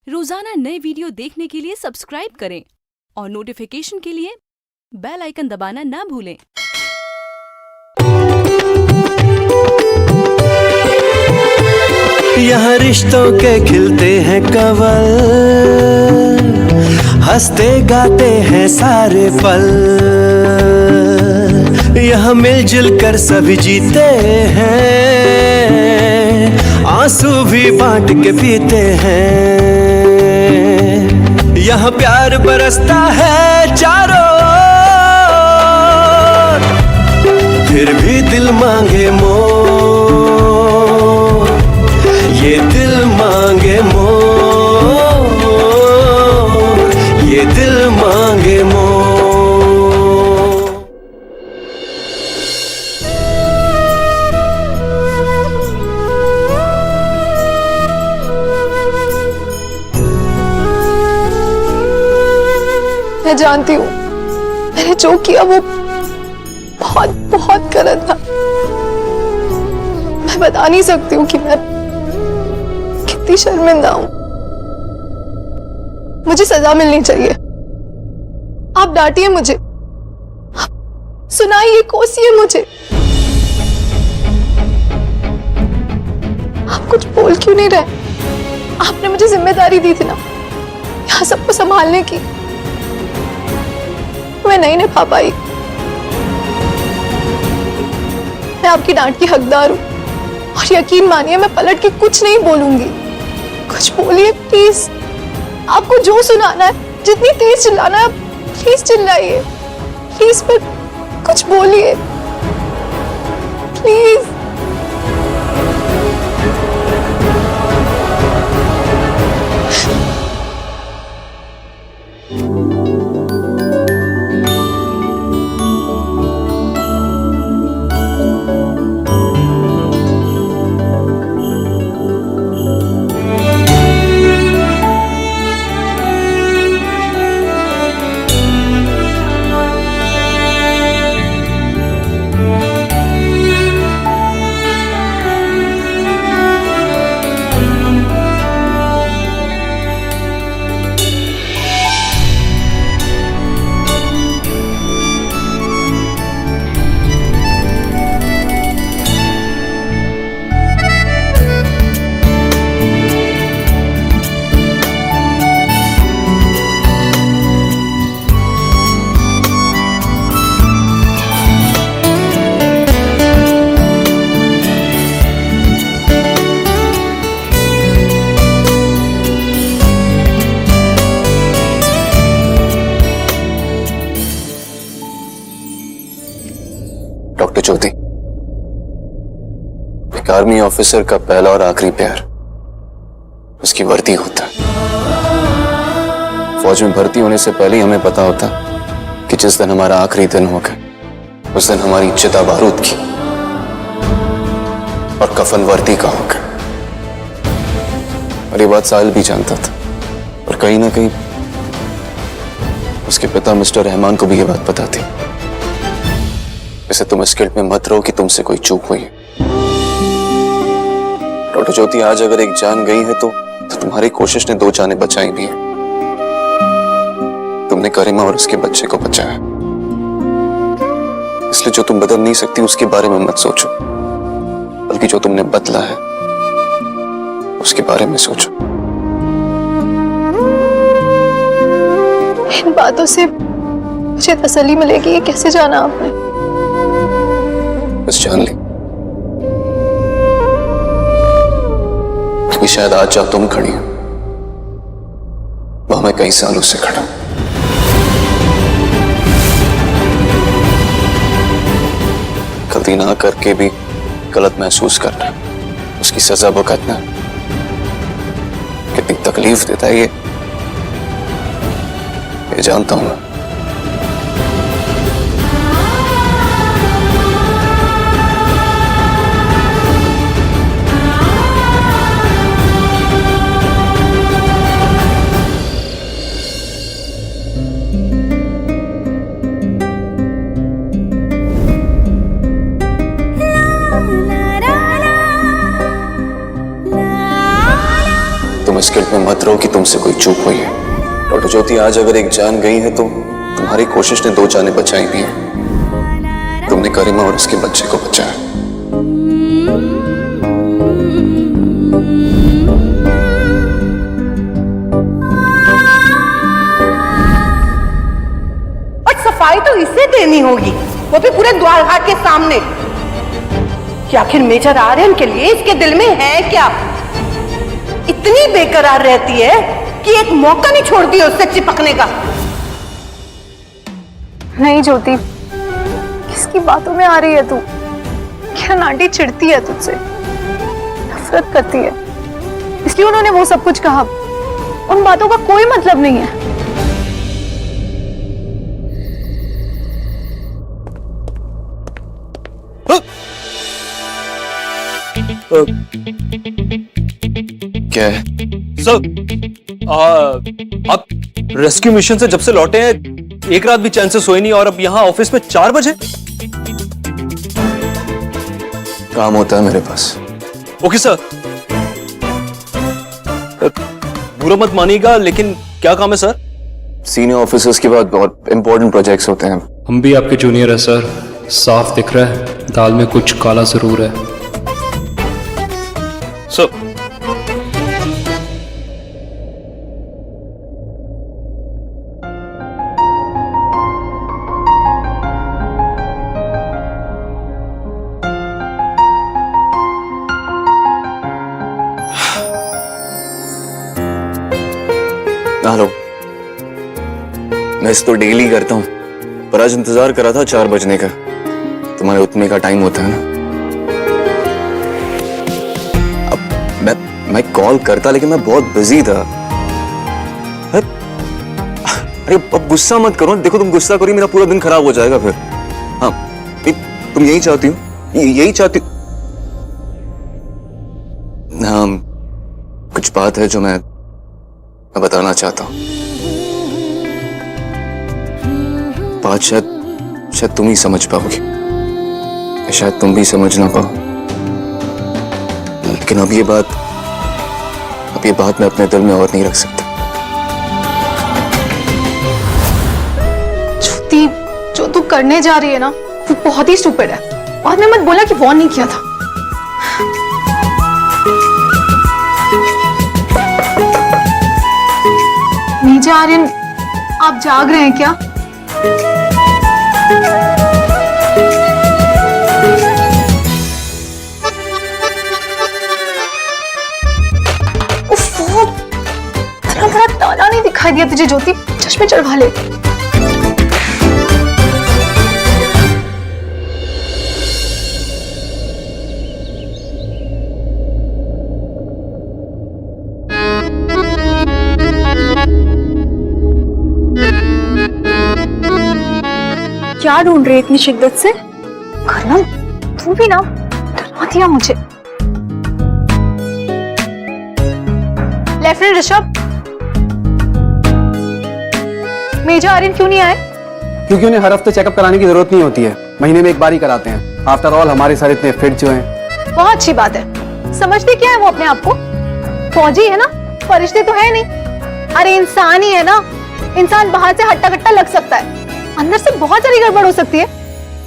रोजाना नए वीडियो देखने के लिए सब्सक्राइब करें और नोटिफिकेशन के लिए बेल आइकन दबाना ना भूलें। यहाँ रिश्तों के खिलते हैं कवल, हंसते गाते हैं सारे पल। यहाँ मिलजुल कर सभी जीते हैं, आंसू भी बांट के पीते हैं। यहाँ प्यार बरसता है चारों ओर, फिर भी दिल मांगे मोर, ये दिल मांगे मोर, ये दिल मांगे मोर। मैं जानती हूँ मैंने जो किया वो बहुत बहुत गलत था। मैं बता नहीं सकती हूँ कि मैं कितनी शर्मिंदा हूँ। मुझे सजा मिलनी चाहिए। आप डांटिए मुझे, आप सुनाइए, कोसिए मुझे। आप कुछ बोल क्यों नहीं रहे? आपने मुझे जिम्मेदारी दी थी ना यहाँ सबको संभालने की, मैं नहीं निभा पाई। मैं आपकी डांट की हकदार हूं और यकीन मानिए मैं पलट के कुछ नहीं बोलूंगी। कुछ बोलिए प्लीज। आपको जो सुनाना है, जितनी तेज चिल्लाना है, प्लीज चिल्लाइए। प्लीज पर कुछ बोलिए प्लीज। डॉक्टर ज्योति, एक आर्मी ऑफिसर का पहला और आखिरी प्यार उसकी वर्दी होता है। फौज में भर्ती होने से पहले ही हमें पता होता कि जिस दिन हमारा आखिरी दिन होगा उस दिन हमारी चिता बारूद की और कफन वर्दी का होगा। और ये बात साहिल भी जानता था, और कहीं ना कहीं उसके पिता मिस्टर रहमान को भी ये बात पता थी। वैसे तुम इस गिल्ट में मत रहो कि तुमसे कोई चूक हुई है। डॉक्टर ज्योति, आज अगर एक जान गई है तो तुम्हारी कोशिश ने 2 जानें बचाई भी हैं। तुमने करीमा और उसके बच्चे को बचाया, इसलिए जो तुम बदल नहीं सकती उसके बारे में मत सोचो, बल्कि जो तुमने बदला है उसके बारे में सोचो। इन बातों से मुझे तसल्ली मिलेगी, ये कैसे जाना आपने? बस जान ली कि शायद आज जहाँ तुम खड़ी हो वहां मैं कई सालों से खड़ा हूं। गलती ना करके भी गलत महसूस करना, उसकी सजा भुगतना कितनी तकलीफ देता है ये जानता हूं मैं। तुम इस गिल्ट में मत रहो कि तुमसे कोई चूक हुई है। डॉक्टर ज्योति, आज अगर एक जान गई है तो तुम्हारी कोशिश ने 2 जानें बचाई भी हैं। तुमने करीमा और उसके बच्चे को बचाया। और सफाई तो इसे देनी होगी, वो भी पूरे द्वार घाट के सामने। कि आखिर मेजर आर्यन के लिए इसके दिल में है क्या? इतनी बेकरार रहती है कि एक मौका नहीं छोड़ती है उससे चिपकने का। नहीं ज्योति, किसकी बातों में आ रही है तू? क्या आंटी चिढ़ती है तुझसे, नफरत करती है, इसलिए उन्होंने वो सब कुछ कहा। उन बातों का कोई मतलब नहीं है। क्या है? सर, आप रेस्क्यू मिशन से जब से लौटे हैं एक रात भी चैन से सोए नहीं, और अब यहाँ ऑफिस में 4 बजे। काम होता है मेरे पास। Okay sir. बुरा मत मानिएगा, लेकिन क्या काम है सर? सीनियर ऑफिसर्स के बाद बहुत इंपॉर्टेंट प्रोजेक्ट्स होते हैं। हम भी आपके जूनियर है सर, साफ दिख रहा है दाल में कुछ काला जरूर है। सर, हेलो, मैं इस तो डेली करता हूँ, पर आज इंतजार करा था 4 बजने का। तुम्हारे उठने का टाइम होता है ना। अब मैं कॉल करता, लेकिन मैं बहुत बिजी था। अरे अब गुस्सा मत करो, देखो तुम गुस्सा करो मेरा पूरा दिन खराब हो जाएगा फिर। हाँ, तुम यही चाहती हो? यही चाहती हो? हाँ, कुछ बात है जो मैं बताना चाहता हूं। बात शायद तुम ही समझ पाओगे, शायद तुम भी समझ ना पाओ, लेकिन अब ये बात मैं अपने दिल में और नहीं रख सकता। ज्योति, जो तू करने जा रही है ना, वो बहुत ही स्टूपिड है। बाद में मत बोला कि वॉर्न नहीं किया था। मेजर आर्यन, आप जाग रहे हैं क्या? उफ, इतना बड़ा ताला नहीं दिखाई दिया तुझे ज्योति? चश्मे चढ़वा ले। क्या ढूंढ रही है इतनी शिद्दत से? खन्ना, तू भी ना डरा दिया मुझे। लेफ्टिनेंट ऋषभ, मेजर आर्यन क्यों नहीं आए? क्योंकि उन्हें हर हफ्ते चेकअप कराने की जरूरत नहीं होती है, महीने में एक बार ही कराते हैं। आफ्टर ऑल हमारे सर इतने फिट जो हैं। बहुत अच्छी बात है। समझते क्या है वो अपने आप को? फौजी है ना, फरिश्ते तो है नहीं। अरे इंसान ही है ना, इंसान बाहर से हट्टा कट्टा लग सकता है, अंदर से बहुत सारी गड़बड़ हो सकती है।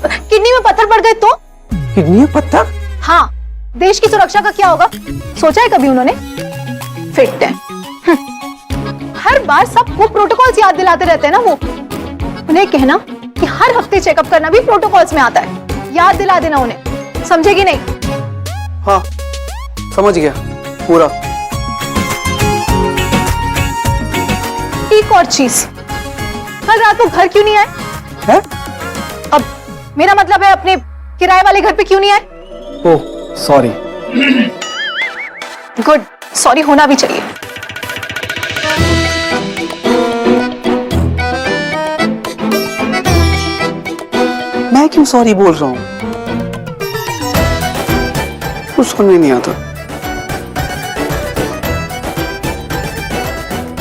किडनी में पत्थर पड़ गए तो? किडनी में पत्थर? हाँ, देश की सुरक्षा का क्या होगा सोचा है कभी उन्होंने? फिट है। हर बार सबको प्रोटोकॉल्स याद दिलाते रहते हैं ना वो। उन्हें कहना कि हर हफ्ते चेकअप करना भी प्रोटोकॉल्स में आता है। याद दिला देना उन्हें, समझेगी नहीं? हाँ, समझ गया पूरा। एक और चीज, कल रात को घर क्यों नहीं आए? है? अब मेरा मतलब है अपने किराए वाले घर पे क्यों नहीं आए? Oh sorry. गुड, सॉरी होना भी चाहिए। मैं क्यों सॉरी बोल रहा हूँ? कुछ समझ में नहीं आता।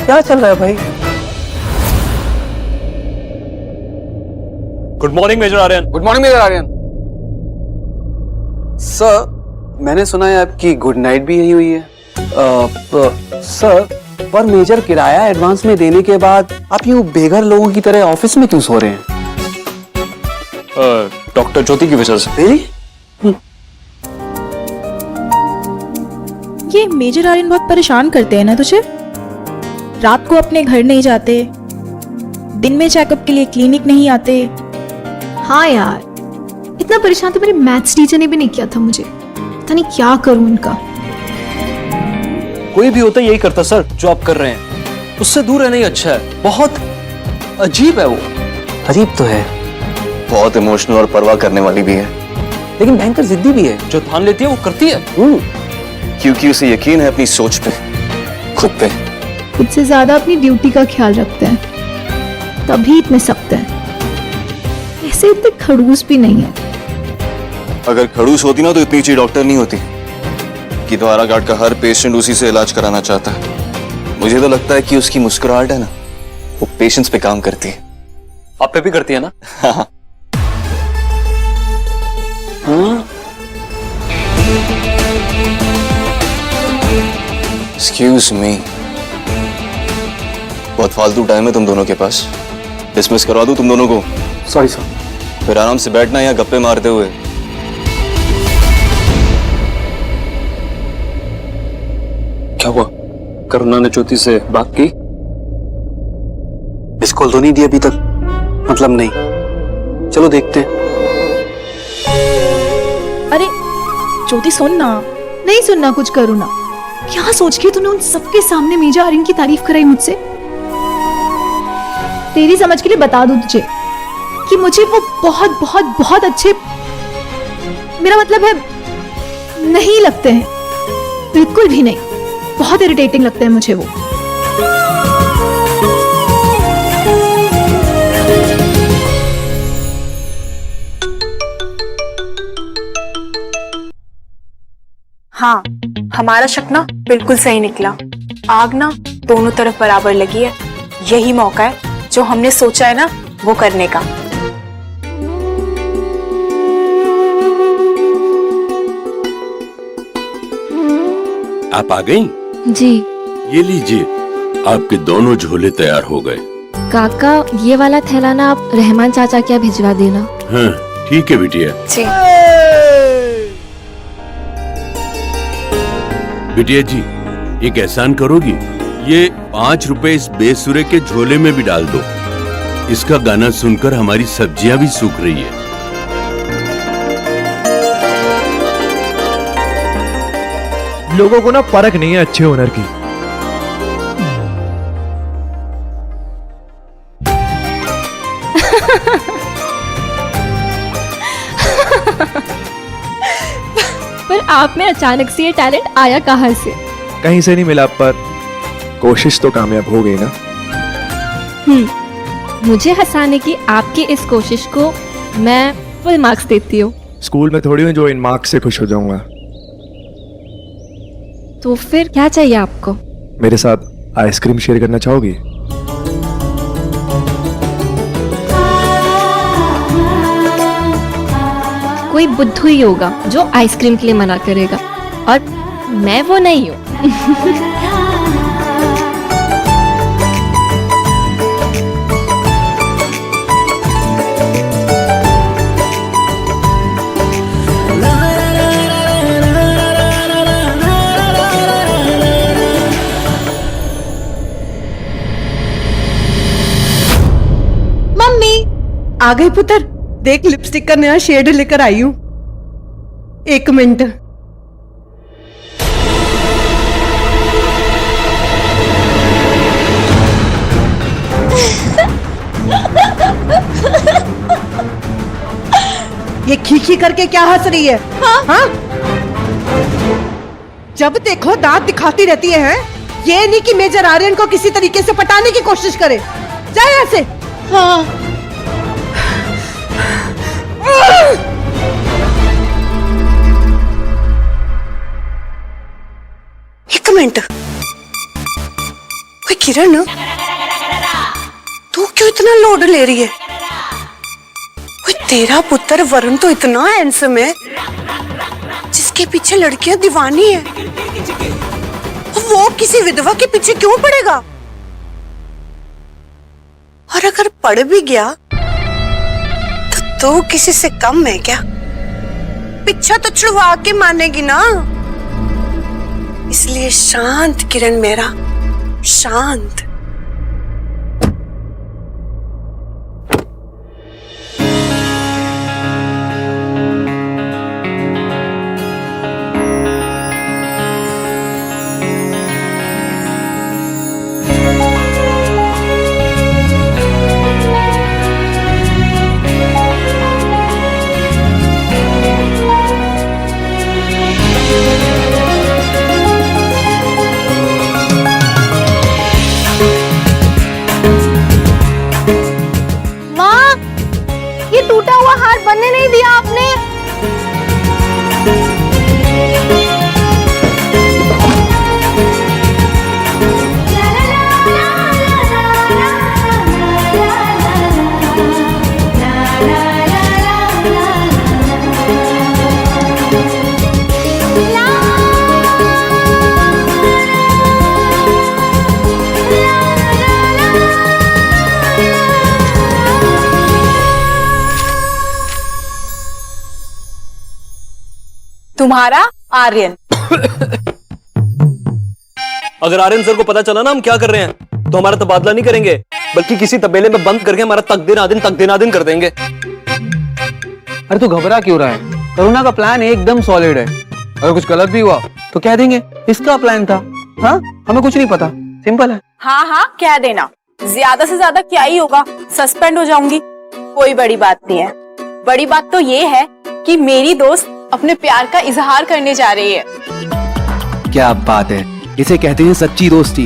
क्या चल रहा है भाई? Good morning major Aryan. Good morning major Aryan. Sir, मैंने सुना है आपकी गुड नाइट भी यही हुई है। सर, पर मेजर किराया एडवांस में देने के बाद आप यूं बेघर लोगों की तरह ऑफिस में क्यों सो रहे हैं? डॉक्टर ज्योति की वजह से। Really? ये मेजर आर्यन बहुत परेशान करते हैं ना तुझे? रात को अपने घर नहीं जाते, दिन में चेकअप के लिए क्लिनिक नहीं आते। हाँ यार, इतना परेशान तो मेरे मैथ्स टीचर ने भी नहीं किया था मुझे। पता नहीं क्या करूं उनका। कोई भी होता यही करता सर जो आप कर रहे हैं, उससे दूर रहना ही अच्छा है। बहुत अजीब है वो। अजीब तो है, बहुत इमोशनल और परवाह करने वाली भी है, लेकिन भयंकर जिद्दी भी है। जो ठान लेती है वो करती है। क्योंकि उसे यकीन है अपनी सोच पे, खुद पे। खुद से ज्यादा अपनी ड्यूटी का ख्याल रखते हैं, तभी इतने सख्त हैं। ऐसे इतने खड़ूस भी नहीं है। अगर खड़ूस होती ना तो इतनी अच्छी डॉक्टर नहीं होती कि द्वारा घाट का हर पेशेंट उसी से इलाज कराना चाहता है। मुझे तो लगता है कि उसकी मुस्कुराहट है ना, वो पेशेंट्स पे काम करती है। आप पे भी करती है ना? एक्सक्यूज मी, बहुत फालतू टाइम है तुम दोनों के पास। डिसमिस करवा दूं तुम दोनों को? Sorry sir. फिर आराम से बैठना या गप्पे मारते हुए। क्या हुआ? करुणा ने ज्योति से बात की? मिस कॉल तो नहीं दी अभी तक, मतलब नहीं। चलो देखते हैं। अरे ज्योति सुन ना। नहीं सुनना कुछ करूँ ना। क्या सोच के तूने उन सबके सामने मेजर आर्यन की तारीफ कराई मुझसे? तेरी समझ के लिए बता दूं तुझे कि मुझे वो बहुत बहुत बहुत अच्छे, मेरा मतलब है, नहीं लगते हैं। बिल्कुल भी नहीं। बहुत इरिटेटिंग लगते हैं मुझे वो। हाँ, हमारा शक ना बिल्कुल सही निकला। आग ना दोनों तरफ बराबर लगी है। यही मौका है जो हमने सोचा है ना वो करने का। आप आ गईं? जी। ये लीजिए, आपके दोनों झोले तैयार हो गए। काका, ये वाला थैला ना आप रहमान चाचा क्या भिजवा देना। हाँ, ठीक है बिटिया। जी। बिटिया जी, एक एहसान करोगी? ये 5 रुपए इस बेसुरे के झोले में भी डाल दो। इसका गाना सुनकर हमारी सब्जियां भी सूख रही है। लोगों को ना परख नहीं है अच्छे ओनर की। पर आप में अचानक से ये टैलेंट आया कहाँ से? कहीं से नहीं मिला, पर कोशिश तो कामयाब हो गई ना। मुझे हंसाने की आपकी इस कोशिश को मैं फुल मार्क्स देती हूँ। स्कूल में थोड़ी हूँ जो इन मार्क्स से खुश हो जाऊंगा। तो फिर क्या चाहिए आपको? मेरे साथ आइसक्रीम शेयर करना चाहोगी? कोई बुद्धू ही होगा जो आइसक्रीम के लिए मना करेगा, और मैं वो नहीं हूँ। आ गई पुत्र, देख लिपस्टिक का नया शेड लेकर आई हूं। 1 मिनट। ये खीखी करके क्या हंस रही है? हाँ? जब देखो दांत दिखाती रहती है। ये नहीं कि मेजर आर्यन को किसी तरीके से पटाने की कोशिश करे। जाए यहाँ से। हाँ। एक मिनट। ओए किरण, तू क्यों इतना लोड ले रही है? ओए तेरा पुत्र वरुण तो इतना हैंडसम है जिसके पीछे लड़कियां दीवानी है। वो किसी विधवा के पीछे क्यों पड़ेगा? और अगर पड़ भी गया तो तू किसी से कम है क्या? पीछा तो छुड़वा के मानेगी ना। इसलिए शांत किरण मेरा, शांत। टूटा हुआ हार बनने नहीं दिया आपने। तुम्हारा आर्यन। अगर आर्यन सर को पता चला ना हम क्या कर रहे हैं तो हमारा तबादला नहीं करेंगे, बल्कि किसी तबेले में बंद करके हमारा तकदीनादिन कर देंगे। अरे तू घबरा क्यों रहा है? करुणा का प्लान एकदम सॉलिड है। अगर कुछ गलत भी हुआ तो कह देंगे इसका प्लान था। हाँ, हमें कुछ नहीं पता, सिंपल है। हाँ हाँ कह देना, ज्यादा से ज्यादा क्या ही होगा, सस्पेंड हो जाऊंगी, कोई बड़ी बात नहीं है। बड़ी बात तो ये है कि मेरी दोस्त अपने प्यार का इजहार करने जा रही है। क्या बात है, इसे कहते हैं सच्ची दोस्ती।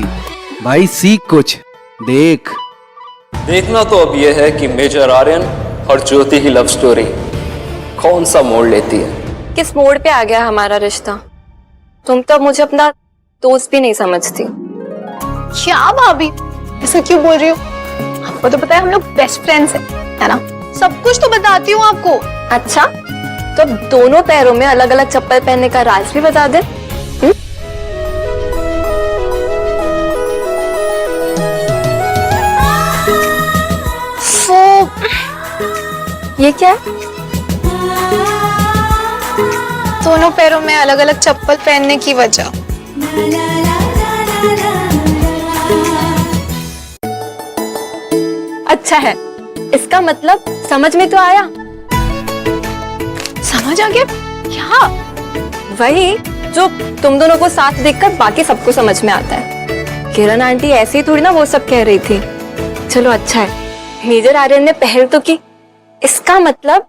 भाई सीख कुछ, देखना तो अब यह है कि मेजर आर्यन और ज्योति की लव स्टोरी कौन सा मोड़ लेती है। किस मोड़ पे आ गया हमारा रिश्ता? तुम तो मुझे अपना दोस्त भी नहीं समझती। क्या भाभी, ऐसा क्यों बोल रही हो? आपको तो पता है हम लोग बेस्ट फ्रेंड्स हैं, है ना? सब कुछ तो बताती हूँ आपको। अच्छा, तो दोनों पैरों में अलग अलग चप्पल पहनने का राज भी बता दे। ये क्या है? दोनों पैरों में अलग अलग चप्पल पहनने की वजह। अच्छा है, इसका मतलब समझ में तो आया। समझ आ गया? क्या? वही जो तुम दोनों को साथ देखकर बाकी सबको समझ में आता है। किरण आंटी ऐसी थोड़ी ना वो सब कह रही थी। चलो अच्छा है, मेजर आर्यन ने पहल तो की, इसका मतलब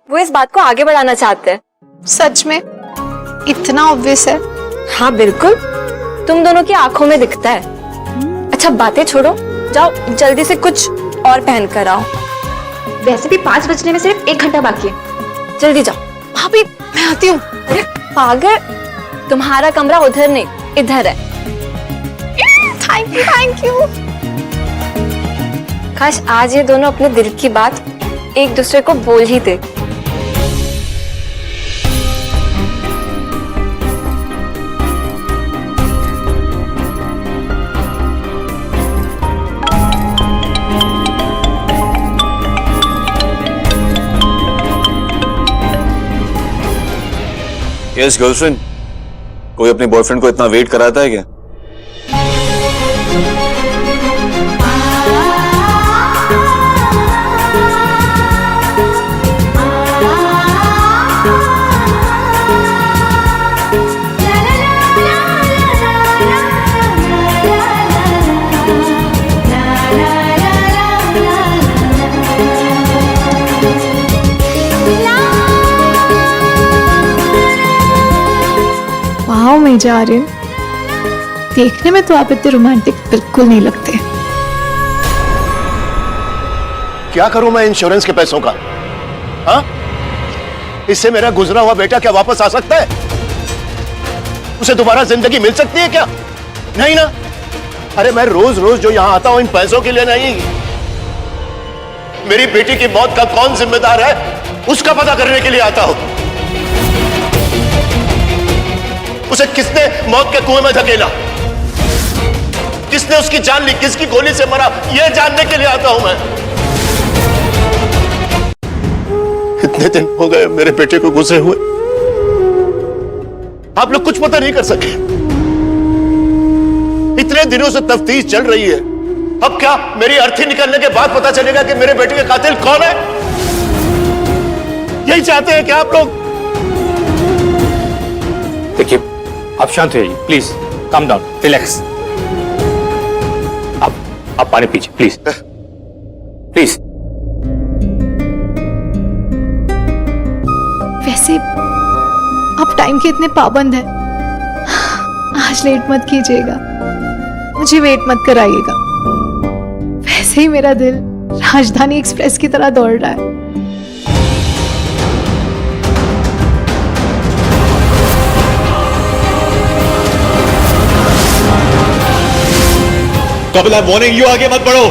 वो इस बात को आगे बढ़ाना चाहते हैं। सच में? इतना ऑब्वियस है? हाँ बिल्कुल, तुम दोनों की आंखों में दिखता है। अच्छा बातें छोड़ो, जाओ जल्दी से कुछ और पहन कर आओ। वैसे भी 5 बजने में सिर्फ 1 घंटा बाकी है, जल्दी जाओ। भाभी मैं आती हूँ। पागल, तुम्हारा कमरा उधर नहीं इधर है। Thank you. काश आज ये दोनों अपने दिल की बात एक दूसरे को बोल ही दे। यस गर्लफ्रेंड, कोई अपने बॉयफ्रेंड को इतना वेट कराता है क्या? वाह मेजर आर्यन, देखने में तो आप इतने रोमांटिक बिल्कुल नहीं लगते। क्या करूं मैं इंश्योरेंस के पैसों का? हाँ? इससे मेरा गुजरा हुआ बेटा क्या वापस आ सकता है? उसे दोबारा जिंदगी मिल सकती है क्या? नहीं ना। अरे मैं रोज रोज जो यहां आता हूं इन पैसों के लिए नहीं, मेरी बेटी की मौत का कौन जिम्मेदार है उसका पता करने के लिए आता हूं। उसे किसने मौत के कुएं में धकेला? किसने उसकी जान ली, किसकी गोली से मरा, यह जानने के लिए आता हूं मैं। इतने दिन हो गए मेरे बेटे को गुजरे हुए, आप लोग कुछ पता नहीं कर सके। इतने दिनों से तफ्तीश चल रही है, अब क्या मेरी अर्थी निकलने के बाद पता चलेगा कि मेरे बेटे का कातिल कौन है? यही चाहते हैं क्या आप लोग? देखिए, आप शांत रहिए, प्लीज काम डाउन, रिलैक्स। आप पानी पीजिए, प्लीज प्लीज। वैसे आप टाइम के इतने पाबंद हैं, आज लेट मत कीजिएगा, मुझे वेट मत कराइएगा। वैसे ही मेरा दिल राजधानी एक्सप्रेस की तरह दौड़ रहा है। कपिल, आई वार्निंग यू, आगे मत बढ़ो।